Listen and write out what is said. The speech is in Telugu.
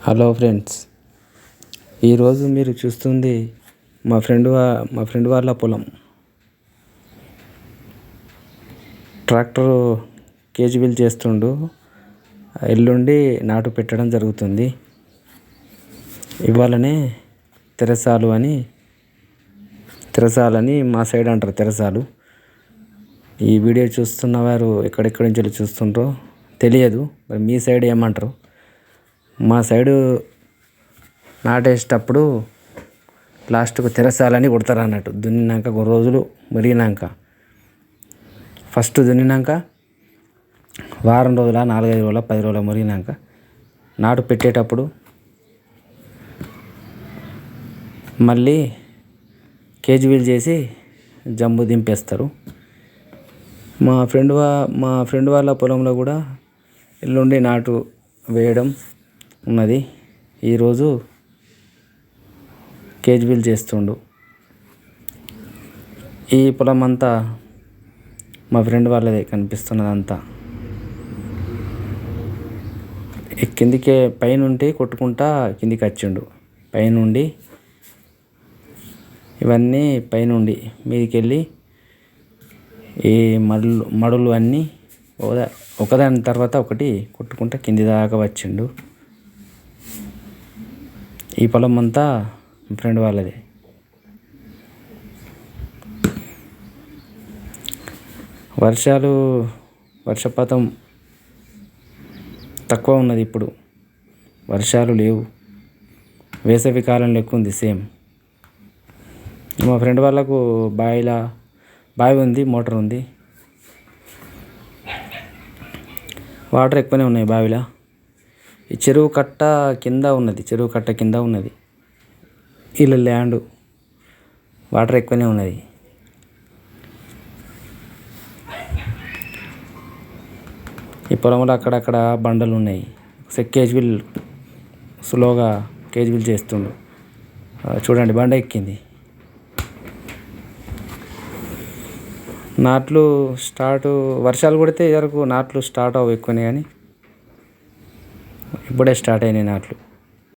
హలో ఫ్రెండ్స్, ఈరోజు మీరు చూస్తుంది మా ఫ్రెండ్ వాళ్ళ పొలం. ట్రాక్టరు కేజీబీల్ చేస్తుండు. ఎల్లుండి నాటు పెట్టడం జరుగుతుంది. ఇవాళనే తెరసాలని మా సైడ్ అంటారు. తెరసాలు. ఈ వీడియో చూస్తున్న వారు ఎక్కడెక్కడి నుంచి చూస్తుండ్రో తెలియదు, మరి మీ సైడ్ ఏమంటారు? మా సైడు నాటేసేటప్పుడు లాస్ట్కు తెరసాలని కొడతారు అన్నట్టు. దున్నినాక కొన్ని రోజులు మురిగినాక, ఫస్ట్ దున్నినాక వారం రోజుల 4-5 రోజుల 10 రోజుల మురిగినాక నాటు పెట్టేటప్పుడు మళ్ళీ కేజీబీల్ చేసి జంబు దింపేస్తారు. మా ఫ్రెండ్ వాళ్ళ పొలంలో కూడా ఎల్లుండి నాటు వేయడం ఉన్నది. ఈరోజు కేజీబీల్ చేస్తుండు. ఈ పొలం అంతా మా ఫ్రెండ్ వాళ్ళదే కనిపిస్తున్నదంతా. కిందికే పైనుండి కొట్టుకుంటా కిందికి వచ్చిండు. పైనుండి ఇవన్నీ పైనుండి మీదికి వెళ్ళి ఈ మడులు అన్నీ ఒకదాని తర్వాత ఒకటి కొట్టుకుంటా కింది దాకా వచ్చిండు. ఈ పొలం అంతా ఫ్రెండ్ వాళ్ళదే. వర్షపాతం తక్కువ ఉన్నది. ఇప్పుడు వర్షాలు లేవు. వేసవి కాలం లెక్క ఉంది సేమ్. మా ఫ్రెండ్ వాళ్ళకు బావి ఉంది, మోటార్ ఉంది. వాటర్ ఎక్కువనే ఉన్నాయి బావిలో. ఈ చెరువు కట్ట కింద ఉన్నది. ఇలా ల్యాండ్ వాటర్ ఎక్కువనే ఉన్నది. ఈ పొలంలో అక్కడక్కడ బండలు ఉన్నాయి. కేజీబీల్ స్లోగా కేజీబీల్ చేస్తుండు. చూడండి, బండ ఎక్కింది. నాట్లు వర్షాలు కొడితే వరకు నాట్లు స్టార్ట్ అవ్వవు ఎక్కువనే, కానీ ఇప్పుడే స్టార్ట్ అయినాయి నాట్లు.